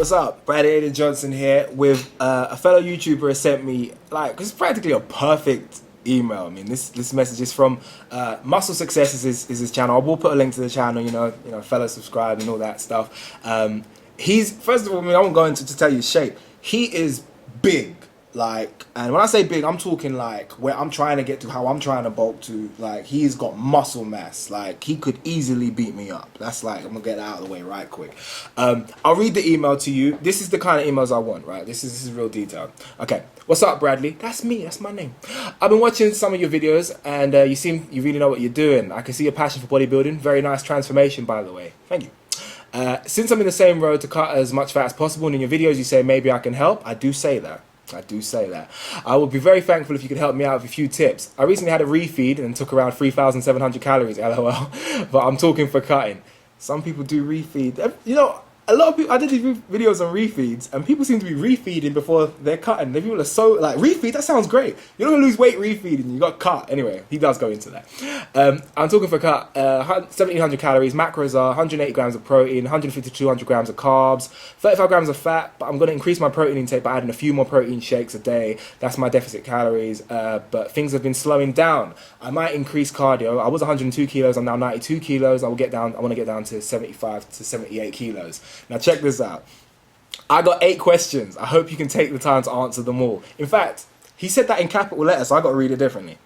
what's up? Brad Aidan Johnson here with a fellow YouTuber has sent me, like, it's practically a perfect email. I mean, this message is from Muscle Success is his channel. I will put a link to the channel, you know, fellow subscribe and all that stuff. He's, first of all, I mean, I won't go into to tell you his shape. He is big. Like, and when I say big, I'm talking like where I'm trying to get to, how I'm trying to bulk to. Like, he's got muscle mass. Like, he could easily beat me up. That's like, I'm gonna get that out of the way right quick. I'll read the email to you. This is the kind of emails I want, right? This is real detail. Okay, what's up, Bradley? That's me. That's my name. I've been watching some of your videos, and you really know what you're doing. I can see your passion for bodybuilding. Very nice transformation, by the way. Thank you. Since I'm in the same road to cut as much fat as possible, and in your videos you say maybe I can help, I do say that. I would be very thankful if you could help me out with a few tips. I recently had a refeed and took around 3,700 calories, lol, but I'm talking for cutting. Some people do refeed. You know, a lot of people, I did these videos on refeeds, and people seem to be refeeding before they're cutting. The people are so, like, refeed, that sounds great. You're not going to lose weight refeeding, you got cut. Anyway, he does go into that. I'm talking for cut, 1,700 calories, macros are 180 grams of protein, 150 to 200 grams of carbs, 35 grams of fat, but I'm going to increase my protein intake by adding a few more protein shakes a day. That's my deficit calories, but things have been slowing down. I might increase cardio. I was 102 kilos, I'm now 92 kilos. I want to get down to 75 to 78 kilos. Now check this out. I got 8 questions. I hope you can take the time to answer them all. In fact, he said that in capital letters, so I got to read it differently.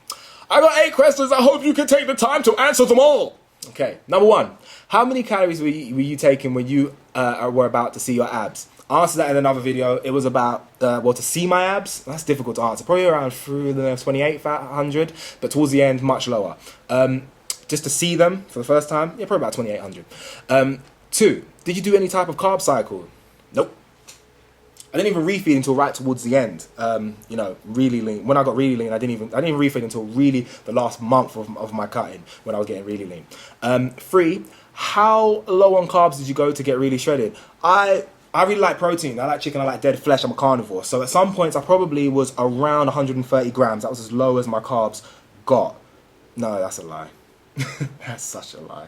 I got 8 questions. I hope you can take the time to answer them all. Okay, number 1. How many calories were you taking when you were about to see your abs? I answered that in another video. It was about, well, to see my abs. That's difficult to answer. Probably around through the 2,800, but towards the end, much lower. Just to see them for the first time, yeah, probably about 2,800. 2, did you do any type of carb cycle? Nope. I didn't even refeed until right towards the end. You know, really lean. When I got really lean, I didn't even refeed until really the last month of my cutting, when I was getting really lean. 3, how low on carbs did you go to get really shredded? I really like protein. I like chicken. I like dead flesh. I'm a carnivore. So at some points, I probably was around 130 grams. That was as low as my carbs got. No, that's a lie. That's such a lie.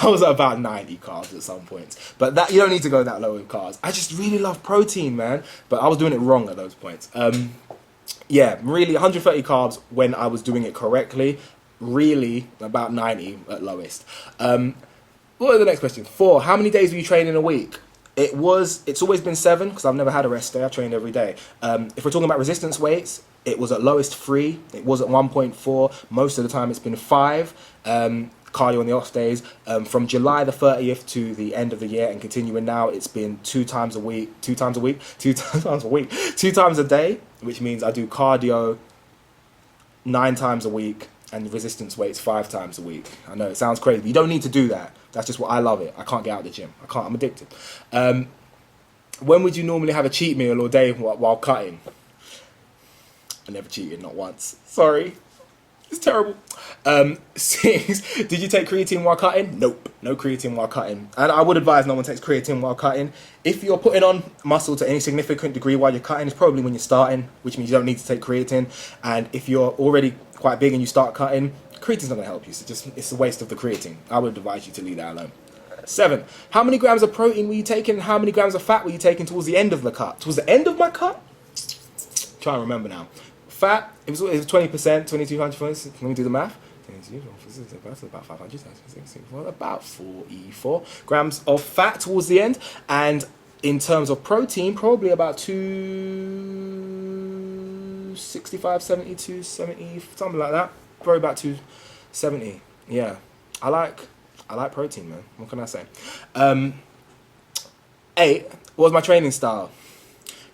I was at about 90 carbs at some points, but that, you don't need to go that low with carbs. I just really love protein, man, but I was doing it wrong at those points. Yeah, really 130 carbs when I was doing it correctly, really about 90 at lowest. What was the next question? 4, how many days were you training a week? It's always been 7, because I've never had a rest day. I trained every day. If we're talking about resistance weights, it was at lowest 3, it was at 1.4, most of the time it's been 5, cardio on the off days. From July the 30th to the end of the year and continuing now, it's been 2 times a day, which means I do cardio 9 times a week and resistance weights 5 times a week. I know it sounds crazy, but you don't need to do that. That's just what I love it. I can't get out of the gym. I'm addicted. When would you normally have a cheat meal or day while cutting? I never cheated, not once. Sorry. It's terrible. 6, did you take creatine while cutting? Nope, no creatine while cutting. And I would advise no one takes creatine while cutting. If you're putting on muscle to any significant degree while you're cutting, it's probably when you're starting, which means you don't need to take creatine. And if you're already quite big and you start cutting, creatine's not going to help you. So it's a waste of the creatine. I would advise you to leave that alone. 7, how many grams of protein were you taking and how many grams of fat were you taking towards the end of the cut? Towards the end of my cut? Try and remember now. Fat, it was 20%, 2,200, let me do the math. That's about 500, about 44 grams of fat towards the end. And in terms of protein, probably about 265, 70, 270, something like that. Probably about 270. Yeah, I like protein, man. What can I say? 8, what was my training style?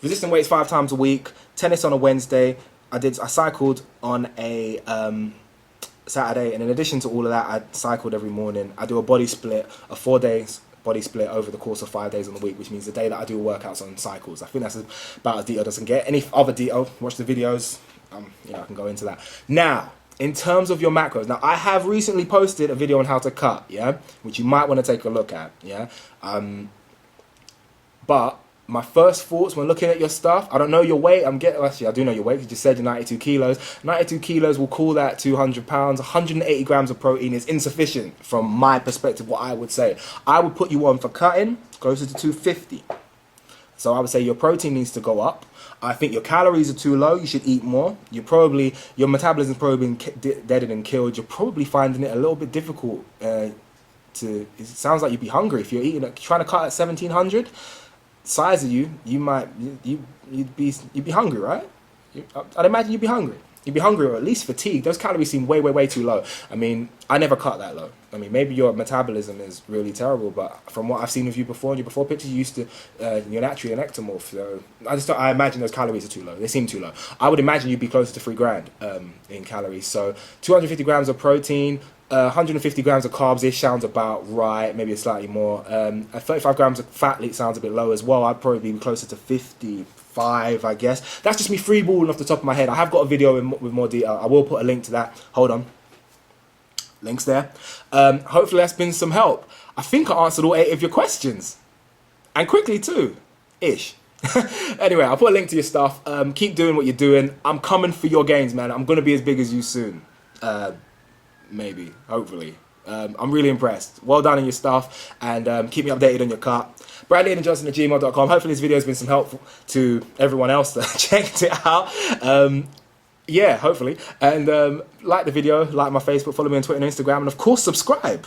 Resistant weights 5 times a week, tennis on a Wednesday. I cycled on a Saturday, and in addition to all of that, I cycled every morning. I do a body split, a 4 days body split over the course of 5 days on the week, which means the day that I do workouts on cycles. I think that's about as detailed as I can get. Any other detail, watch the videos, you know, I can go into that. Now, in terms of your macros, now I have recently posted a video on how to cut, yeah, which you might want to take a look at, yeah. But my first thoughts when looking at your stuff, I don't know your weight. Actually, I do know your weight. You just said you're 92 kilos. 92 kilos, we'll call that 200 pounds. 180 grams of protein is insufficient from my perspective, what I would say. I would put you on for cutting closer to 250. So I would say your protein needs to go up. I think your calories are too low. You should eat more. Your metabolism's probably been deaded and killed. You're probably finding it a little bit difficult it sounds like you'd be hungry if you're trying to cut at 1700 size of you'd be hungry, right? I'd imagine you'd be hungry. You'd be hungry or at least fatigued. Those calories seem way, way, way too low. I mean, I never cut that low. I mean, maybe your metabolism is really terrible, but from what I've seen of you before, in your before pictures, you used to, you're naturally an ectomorph. So I imagine those calories are too low. They seem too low. I would imagine you'd be closer to 3 grand in calories. So 250 grams of protein, 150 grams of carbs-ish sounds about right, maybe slightly more. 35 grams of fat sounds a bit low as well. I'd probably be closer to 55, I guess. That's just me freeballing off the top of my head. I have got a video with more detail. I will put a link to that. Hold on. Links there. Hopefully that's been some help. I think I answered all 8 of your questions. And quickly too. Ish. Anyway, I'll put a link to your stuff. Keep doing what you're doing. I'm coming for your gains, man. I'm going to be as big as you soon. Maybe, hopefully. I'm really impressed. Well done on your stuff, and keep me updated on your cut. BradleyAidanJohnson@gmail.com. Hopefully this video has been some help to everyone else that checked it out. Yeah, hopefully. And like the video, like my Facebook, follow me on Twitter and Instagram, and of course subscribe.